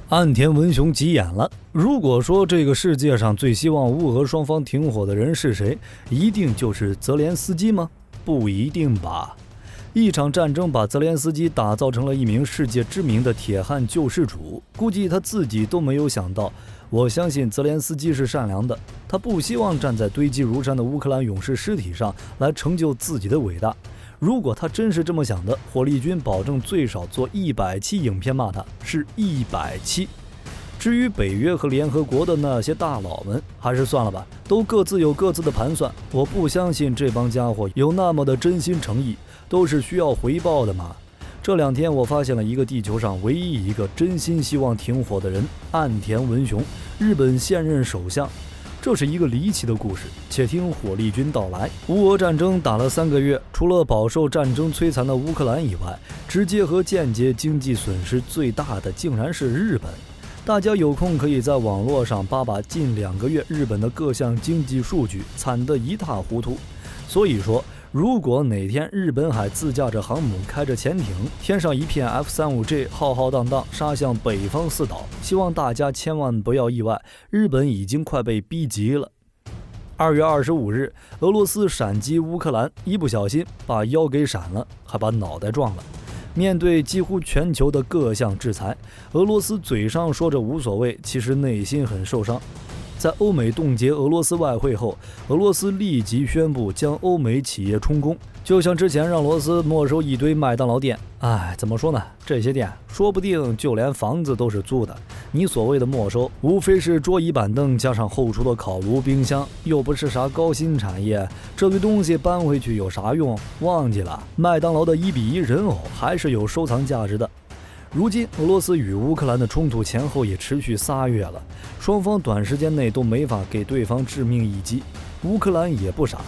岸田文雄急眼了。如果说这个世界上最希望乌俄双方停火的人是谁，一定就是泽连斯基吗？不一定吧。一场战争把泽连斯基打造成了一名世界知名的铁汉救世主，估计他自己都没有想到。我相信泽连斯基是善良的，他不希望站在堆积如山的乌克兰勇士尸体上来成就自己的伟大。如果他真是这么想的，火力军保证最少做100期影片骂他，是100期。至于北约和联合国的那些大佬们，还是算了吧，都各自有各自的盘算。我不相信这帮家伙有那么的真心诚意，都是需要回报的嘛。这2天我发现了一个地球上唯一一个真心希望停火的人——岸田文雄，日本现任首相。这是一个离奇的故事，且听火力军道来。乌俄战争打了3个月，除了饱受战争摧残的乌克兰以外，直接和间接经济损失最大的竟然是日本。大家有空可以在网络上扒近2个月日本的各项经济数据，惨得一塌糊涂。所以说，如果哪天日本海自驾着航母，开着潜艇，天上一片 F-35G 浩浩荡荡杀向北方四岛，希望大家千万不要意外，日本已经快被逼急了。2月25日，俄罗斯闪击乌克兰，一不小心把腰给闪了，还把脑袋撞了。面对几乎全球的各项制裁，俄罗斯嘴上说着无所谓，其实内心很受伤。在欧美冻结俄罗斯外汇后，俄罗斯立即宣布将欧美企业充公，就像之前让罗斯没收一堆麦当劳店。怎么说呢？这些店说不定就连房子都是租的。你所谓的没收，无非是桌椅板凳加上后厨的烤炉、冰箱，又不是啥高新产业。这堆东西搬回去有啥用？忘记了，麦当劳的1:1人偶还是有收藏价值的。如今，俄罗斯与乌克兰的冲突前后也持续3月了，双方短时间内都没法给对方致命一击。乌克兰也不傻，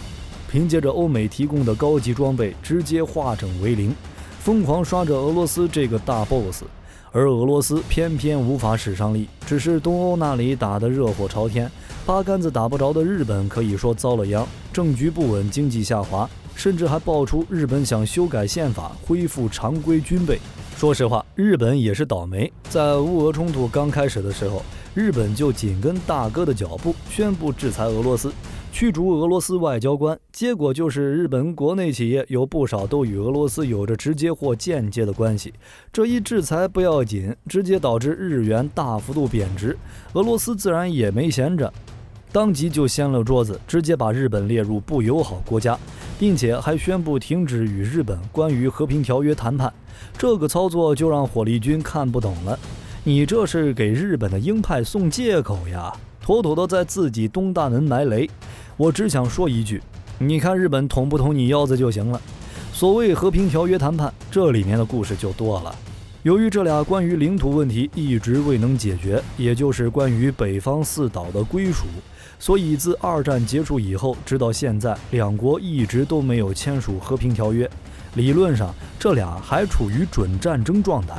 凭借着欧美提供的高级装备，直接化整为零，疯狂刷着俄罗斯这个大 boss。而俄罗斯偏偏无法使上力，只是东欧那里打得热火朝天，八竿子打不着的日本可以说遭了殃，政局不稳，经济下滑，甚至还爆出日本想修改宪法，恢复常规军备。说实话，日本也是倒霉。在乌俄冲突刚开始的时候，日本就紧跟大哥的脚步，宣布制裁俄罗斯，驱逐俄罗斯外交官。结果就是日本国内企业有不少都与俄罗斯有着直接或间接的关系。这一制裁不要紧，直接导致日元大幅度贬值，俄罗斯自然也没闲着，当即就掀了桌子，直接把日本列入不友好国家，并且还宣布停止与日本关于和平条约谈判。这个操作就让火力军看不懂了，你这是给日本的鹰派送借口呀，妥妥的在自己东大门埋雷。我只想说一句，你看日本捅不捅你腰子就行了。所谓和平条约谈判，这里面的故事就多了。由于这俩关于领土问题一直未能解决，也就是关于北方四岛的归属，所以自2战结束以后，直到现在，两国一直都没有签署和平条约。理论上，这俩还处于准战争状态。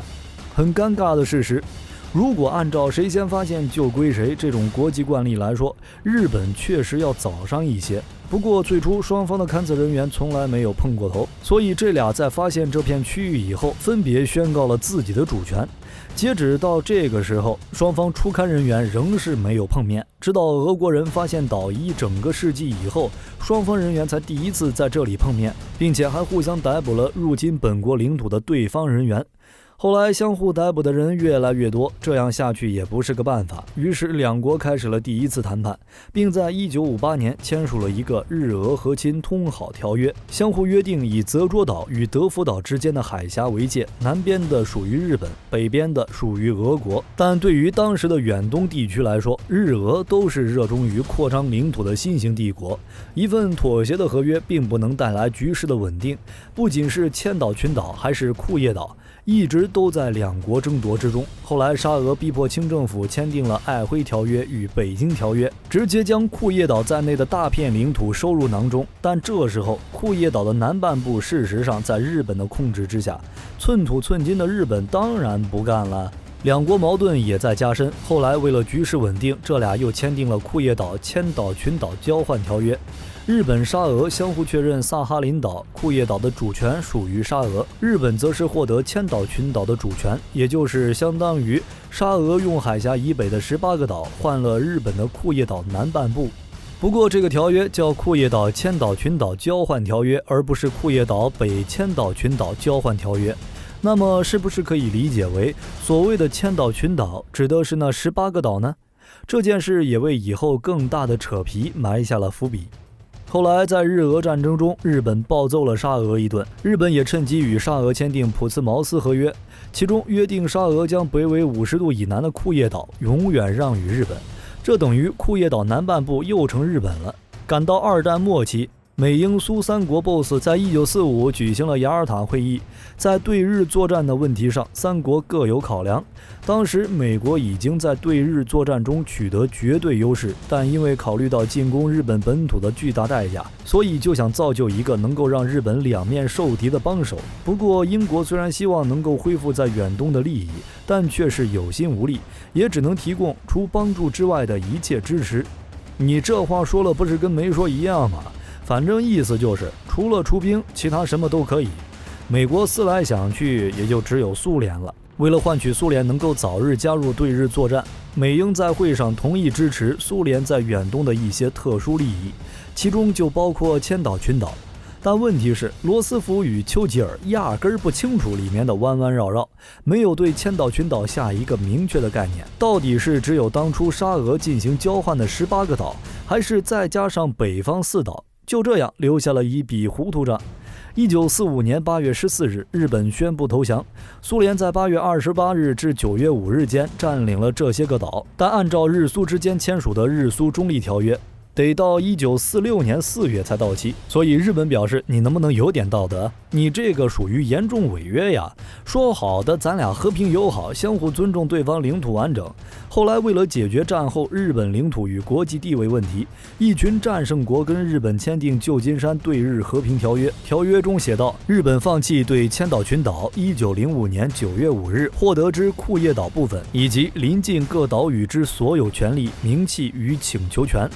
很尴尬的事实，如果按照谁先发现就归谁这种国际惯例来说，日本确实要早上一些。不过最初双方的勘测人员从来没有碰过头，所以这俩在发现这片区域以后，分别宣告了自己的主权。截止到这个时候，双方出勘人员仍是没有碰面，直到俄国人发现岛一整个世纪以后，双方人员才第一次在这里碰面，并且还互相逮捕了入侵本国领土的对方人员。后来相互逮捕的人越来越多，这样下去也不是个办法，于是两国开始了第一次谈判，并在1958年签署了一个日俄和亲通好条约，相互约定以泽捉岛与德福岛之间的海峡为界，南边的属于日本，北边的属于俄国。但对于当时的远东地区来说，日俄都是热衷于扩张领土的新型帝国，一份妥协的合约并不能带来局势的稳定，不仅是千岛群岛，还是库页岛，一直都在两国争夺之中。后来沙俄逼迫清政府签订了瑷珲条约与北京条约，直接将库页岛在内的大片领土收入囊中。但这时候库页岛的南半部事实上在日本的控制之下，寸土寸金的日本当然不干了，两国矛盾也在加深。后来为了局势稳定，这俩又签订了库页岛千岛群岛交换条约。日本、沙俄相互确认萨哈林岛、库页岛的主权属于沙俄，日本则是获得千岛群岛的主权，也就是相当于沙俄用海峡以北的18个岛换了日本的库页岛南半部。不过这个条约叫库页岛千岛群岛交换条约，而不是库页岛北千岛群岛交换条约。那么是不是可以理解为所谓的千岛群岛指的是那18个岛呢？这件事也为以后更大的扯皮埋下了伏笔。后来在日俄战争中，日本暴揍了沙俄一顿，日本也趁机与沙俄签订普茨茅斯合约，其中约定沙俄将北纬50度以南的库页岛永远让与日本，这等于库页岛南半部又成日本了。赶到二战末期，美英苏三国 BOSS 在1945举行了雅尔塔会议，在对日作战的问题上，三国各有考量。当时美国已经在对日作战中取得绝对优势，但因为考虑到进攻日本本土的巨大代价，所以就想造就一个能够让日本两面受敌的帮手。不过英国虽然希望能够恢复在远东的利益，但却是有心无力，也只能提供除帮助之外的一切支持。你这话说了不是跟没说一样吗？反正意思就是除了出兵，其他什么都可以。美国思来想去，也就只有苏联了。为了换取苏联能够早日加入对日作战，美英在会上同意支持苏联在远东的一些特殊利益，其中就包括千岛群岛。但问题是，罗斯福与丘吉尔压根儿不清楚里面的弯弯绕绕，没有对千岛群岛下一个明确的概念，到底是只有当初沙俄进行交换的18个岛，还是再加上北方4岛？就这样留下了一笔糊涂账。1945年8月14日，日本宣布投降。苏联在8月28日至9月5日间占领了这些个岛，但按照日苏之间签署的日苏中立条约，得到1946年4月才到期。所以日本表示，你能不能有点道德？你这个属于严重违约呀！说好的咱俩和平友好，相互尊重对方领土完整。后来为了解决战后日本领土与国际地位问题，一群战胜国跟日本签订旧金山对日和平条约。条约中写道，日本放弃对千岛群岛1905年9月5日获得之库页岛部分以及邻近各岛屿之所有权利、名气与请求权。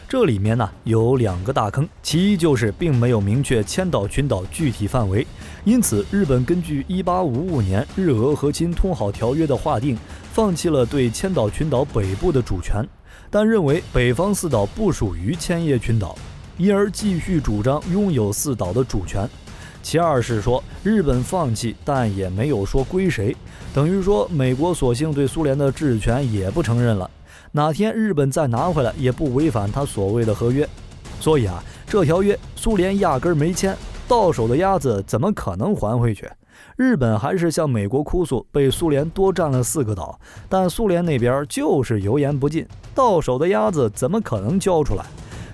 这里面呢有2个大坑，其一就是并没有明确千岛群岛具体范围，因此日本根据1855年日俄和亲通好条约的划定，放弃了对千岛群岛北部的主权，但认为北方4岛不属于千叶群岛，因而继续主张拥有4岛的主权。其二是说日本放弃，但也没有说归谁，等于说美国索性对苏联的治权也不承认了。哪天日本再拿回来，也不违反他所谓的合约。所以这条约苏联压根没签，到手的鸭子怎么可能还回去？日本还是向美国哭诉被苏联多占了4个岛，但苏联那边就是油盐不进，到手的鸭子怎么可能交出来？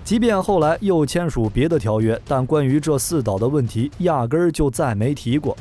即便后来又签署别的条约，但关于这4岛的问题压根儿就再没提过。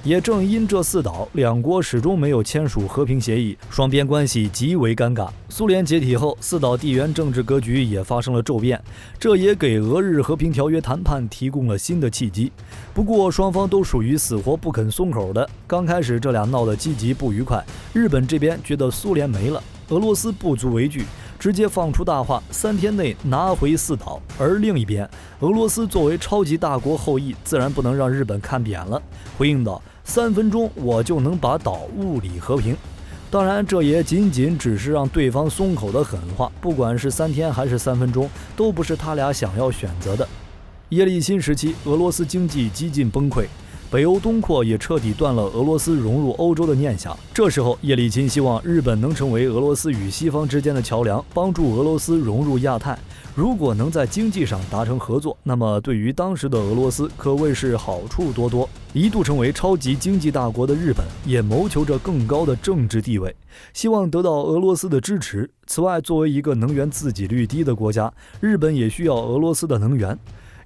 也正因这4岛，两国始终没有签署和平协议，双边关系极为尴尬。苏联解体后，4岛地缘政治格局也发生了骤变，这也给俄日和平条约谈判提供了新的契机。不过双方都属于死活不肯松口的，刚开始这俩闹得积极不愉快，日本这边觉得苏联没了，俄罗斯不足为惧，直接放出大话，3天内拿回4岛。而另一边，俄罗斯作为超级大国后裔，自然不能让日本看扁了，回应道：3分钟我就能把岛物理和平。当然，这也仅仅只是让对方松口的狠话，不管是3天还是3分钟，都不是他俩想要选择的。叶利钦时期，俄罗斯经济几近崩溃，北欧东扩也彻底断了俄罗斯融入欧洲的念想。这时候，叶利钦希望日本能成为俄罗斯与西方之间的桥梁，帮助俄罗斯融入亚太。如果能在经济上达成合作，那么对于当时的俄罗斯可谓是好处多多。一度成为超级经济大国的日本，也谋求着更高的政治地位，希望得到俄罗斯的支持。此外，作为一个能源自给率低的国家，日本也需要俄罗斯的能源。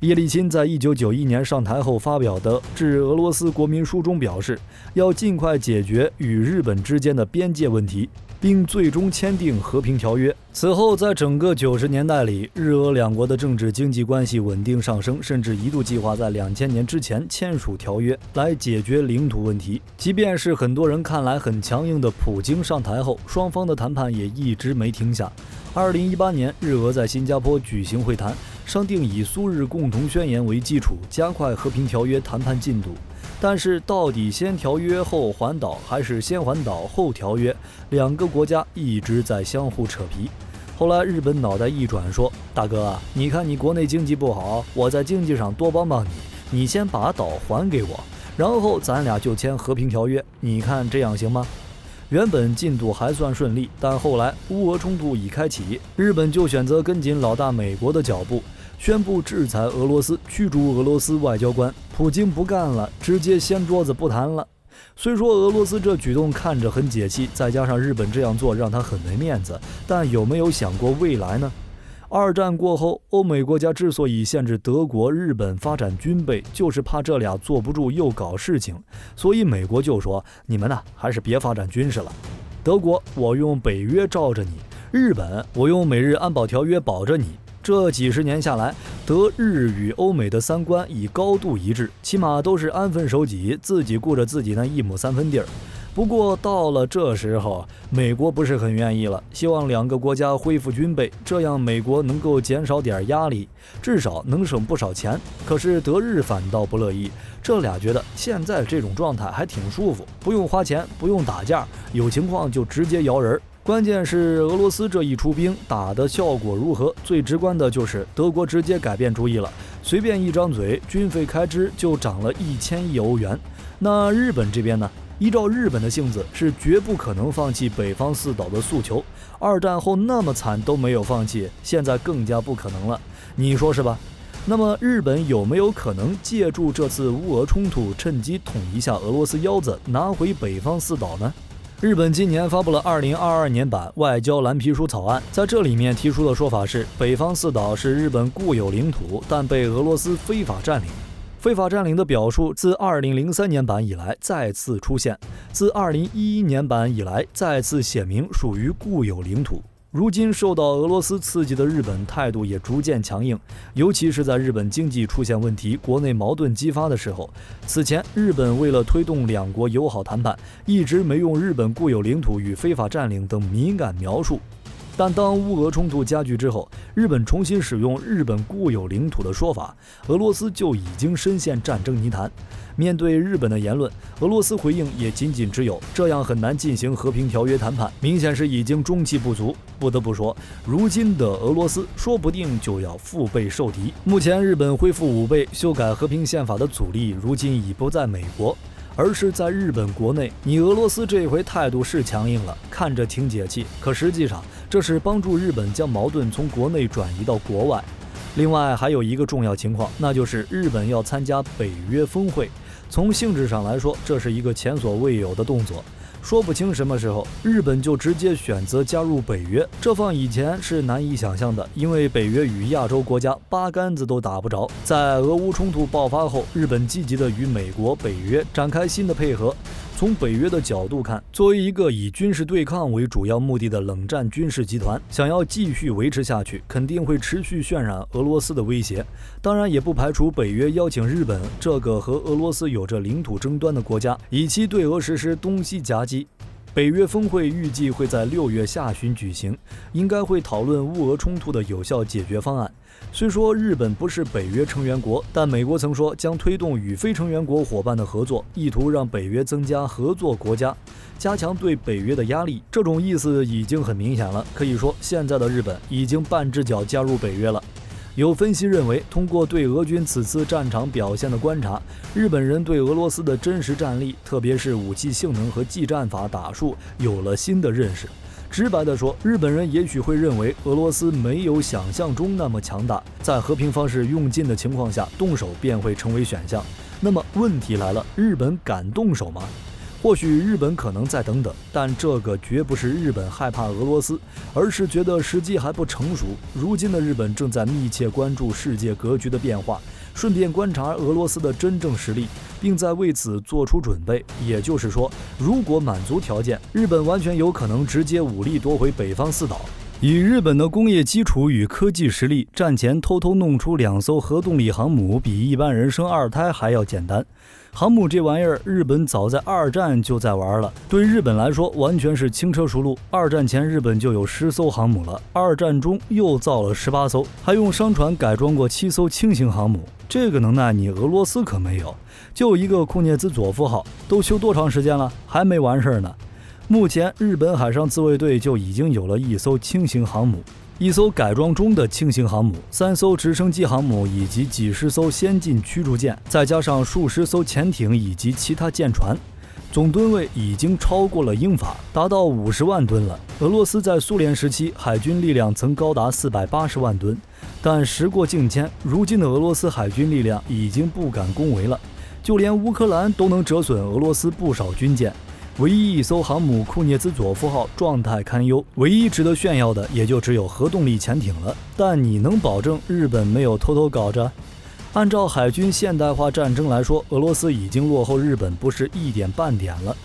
叶利钦在1991年上台后发表的致俄罗斯国民书中表示，要尽快解决与日本之间的边界问题，并最终签订和平条约。此后，在整个90年代里，日俄两国的政治经济关系稳定上升，甚至一度计划在2000年之前签署条约来解决领土问题。即便是很多人看来很强硬的普京上台后，双方的谈判也一直没停下。2018年，日俄在新加坡举行会谈，商定以苏日共同宣言为基础，加快和平条约谈判进度。但是到底先条约后还岛，还是先还岛后条约，两个国家一直在相互扯皮。后来日本脑袋一转说，大哥啊，你看你国内经济不好，我在经济上多帮帮你，你先把岛还给我，然后咱俩就签和平条约，你看这样行吗？原本进度还算顺利，但后来乌俄冲突已开启，日本就选择跟紧老大美国的脚步，宣布制裁俄罗斯，驱逐俄罗斯外交官。普京不干了，直接掀桌子不谈了。虽说俄罗斯这举动看着很解气，再加上日本这样做让他很没面子，但有没有想过未来呢？二战过后，欧美国家之所以限制德国、日本发展军备，就是怕这俩坐不住又搞事情，所以美国就说，你们还是别发展军事了。德国，我用北约罩着你；日本，我用美日安保条约保着你。这几十年下来，德日与欧美的三观已高度一致，起码都是安分守己，自己顾着自己那一亩三分地儿。不过到了这时候，美国不是很愿意了，希望两个国家恢复军备，这样美国能够减少点压力，至少能省不少钱。可是德日反倒不乐意，这俩觉得现在这种状态还挺舒服，不用花钱，不用打架，有情况就直接摇人。关键是俄罗斯这一出兵打的效果如何？最直观的就是德国直接改变主意了，随便一张嘴，军费开支就涨了1000亿欧元。那日本这边呢？依照日本的性子，是绝不可能放弃北方四岛的诉求。二战后那么惨都没有放弃，现在更加不可能了，你说是吧？那么日本有没有可能借助这次乌俄冲突，趁机捅一下俄罗斯腰子，拿回北方四岛呢？日本今年发布了2022年版外交蓝皮书草案，在这里面提出的说法是，北方四岛是日本固有领土，但被俄罗斯非法占领。非法占领的表述自2003年版以来再次出现，自2011年版以来再次写明属于固有领土。如今受到俄罗斯刺激的日本态度也逐渐强硬，尤其是在日本经济出现问题、国内矛盾激发的时候。此前，日本为了推动两国友好谈判，一直没用日本固有领土与非法占领等敏感描述。但当乌俄冲突加剧之后，日本重新使用日本固有领土的说法，俄罗斯就已经深陷战争泥潭。面对日本的言论，俄罗斯回应也仅仅只有这样很难进行和平条约谈判，明显是已经中气不足。不得不说，如今的俄罗斯说不定就要腹背受敌。目前日本恢复武备、修改和平宪法的阻力，如今已不在美国，而是在日本国内。你俄罗斯这回态度是强硬了，看着挺解气，可实际上这是帮助日本将矛盾从国内转移到国外。另外还有一个重要情况，那就是日本要参加北约峰会。从性质上来说，这是一个前所未有的动作。说不清什么时候日本就直接选择加入北约，这放以前是难以想象的，因为北约与亚洲国家八竿子都打不着。在俄乌冲突爆发后，日本积极的与美国、北约展开新的配合。从北约的角度看，作为一个以军事对抗为主要目的的冷战军事集团，想要继续维持下去，肯定会持续渲染俄罗斯的威胁。当然，也不排除北约邀请日本这个和俄罗斯有着领土争端的国家，以期对俄实施东西夹击。北约峰会预计会在6月下旬举行，应该会讨论乌俄冲突的有效解决方案。虽说日本不是北约成员国，但美国曾说将推动与非成员国伙伴的合作，意图让北约增加合作国家，加强对北约的压力。这种意思已经很明显了，可以说现在的日本已经半只脚加入北约了。有分析认为，通过对俄军此次战场表现的观察，日本人对俄罗斯的真实战力，特别是武器性能和技战法打术有了新的认识。直白地说，日本人也许会认为俄罗斯没有想象中那么强大，在和平方式用尽的情况下，动手便会成为选项。那么问题来了，日本敢动手吗？或许日本可能再等等，但这个绝不是日本害怕俄罗斯，而是觉得时机还不成熟。如今的日本正在密切关注世界格局的变化，顺便观察俄罗斯的真正实力，并在为此做出准备。也就是说，如果满足条件，日本完全有可能直接武力夺回北方四岛。以日本的工业基础与科技实力，战前偷偷弄出2艘核动力航母，比一般人生2胎还要简单。航母这玩意儿，日本早在2战就在玩了，对日本来说完全是轻车熟路。2战前日本就有10艘航母了，2战中又造了18艘，还用商船改装过7艘轻型航母。这个能耐你俄罗斯可没有，就一个库涅兹佐夫号，都修多长时间了，还没完事呢。目前日本海上自卫队就已经有了1艘轻型航母，1艘改装中的轻型航母，3艘直升机航母以及几十艘先进驱逐舰，再加上数十艘潜艇以及其他舰船，总吨位已经超过了英法，达到50万吨了。俄罗斯在苏联时期海军力量曾高达480万吨，但时过境迁，如今的俄罗斯海军力量已经不敢恭维了，就连乌克兰都能折损俄罗斯不少军舰。唯一1艘航母库涅兹佐夫号状态堪忧，唯一值得炫耀的也就只有核动力潜艇了。但你能保证日本没有偷偷搞着？按照海军现代化战争来说，俄罗斯已经落后日本不是一点半点了。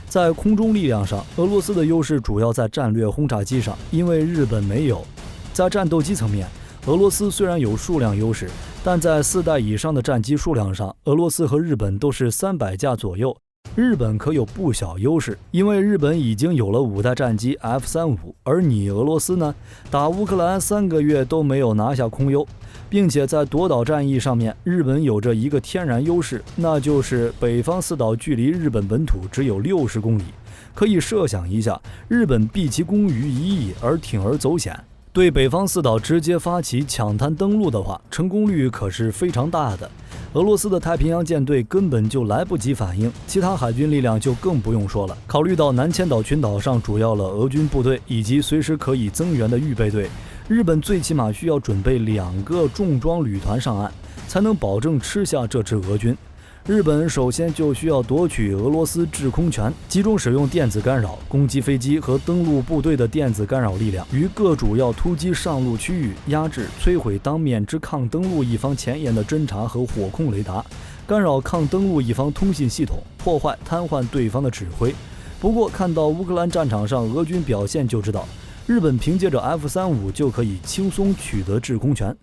在空中力量上，俄罗斯的优势主要在战略轰炸机上，因为日本没有。在战斗机层面，俄罗斯虽然有数量优势，但在4代以上的战机数量上，俄罗斯和日本都是300架左右。日本可有不小优势，因为日本已经有了5代战机 F-35， 而你俄罗斯呢，打乌克兰3个月都没有拿下空优，并且在夺岛战役上面，日本有着一个天然优势，那就是北方四岛距离日本本土只有60公里。可以设想一下，日本避其攻于一役而铤而走险，对北方四岛直接发起抢滩登陆的话，成功率可是非常大的。俄罗斯的太平洋舰队根本就来不及反应，其他海军力量就更不用说了。考虑到南千岛群岛上主要了俄军部队以及随时可以增援的预备队，日本最起码需要准备2个重装旅团上岸，才能保证吃下这支俄军。日本首先就需要夺取俄罗斯制空权，集中使用电子干扰，攻击飞机和登陆部队的电子干扰力量，于各主要突击上陆区域压制、摧毁当面之抗登陆一方前沿的侦察和火控雷达，干扰抗登陆一方通信系统，破坏、瘫痪对方的指挥。不过，看到乌克兰战场上俄军表现就知道，日本凭借着 F-35就可以轻松取得制空权。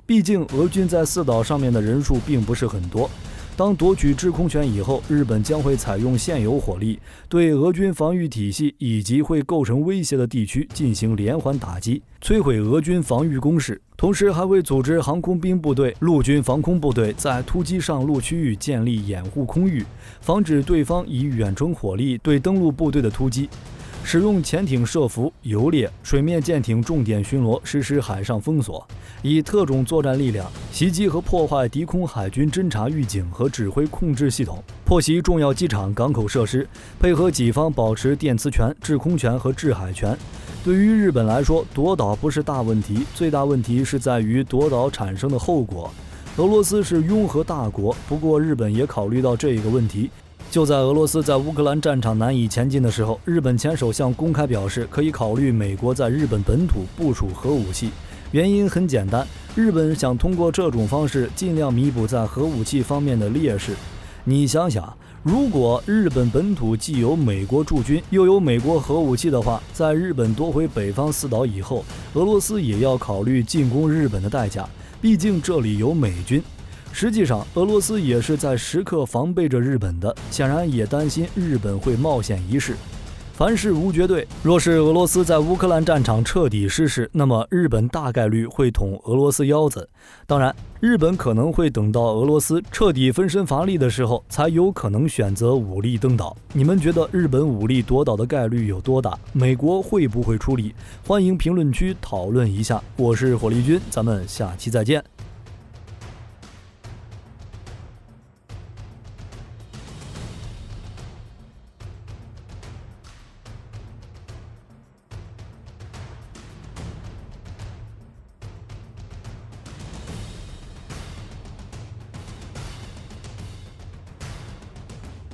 毕竟，俄军在4岛上面的人数并不是很多。当夺取制空权以后，日本将会采用现有火力，对俄军防御体系以及会构成威胁的地区进行连环打击，摧毁俄军防御工事，同时还会组织航空兵部队、陆军防空部队在突击上陆区域建立掩护空域，防止对方以远程火力对登陆部队的突击。使用潜艇设伏、游猎、水面舰艇重点巡逻，实施海上封锁，以特种作战力量袭击和破坏敌空海军侦察预警和指挥控制系统，破袭重要机场、港口设施，配合己方保持电磁权、制空权和制海权。对于日本来说，夺岛不是大问题，最大问题是在于夺岛产生的后果。俄罗斯是拥核大国，不过日本也考虑到这个问题。就在俄罗斯在乌克兰战场难以前进的时候，日本前首相公开表示可以考虑美国在日本本土部署核武器。原因很简单，日本想通过这种方式尽量弥补在核武器方面的劣势。你想想，如果日本本土既有美国驻军，又有美国核武器的话，在日本夺回北方四岛以后，俄罗斯也要考虑进攻日本的代价，毕竟这里有美军。实际上，俄罗斯也是在时刻防备着日本的，显然也担心日本会冒险一试。凡事无绝对，若是俄罗斯在乌克兰战场彻底失势，那么日本大概率会捅俄罗斯腰子。当然，日本可能会等到俄罗斯彻底分身乏力的时候，才有可能选择武力登岛。你们觉得日本武力夺岛的概率有多大？美国会不会出力？欢迎评论区讨论一下。我是火力军，咱们下期再见。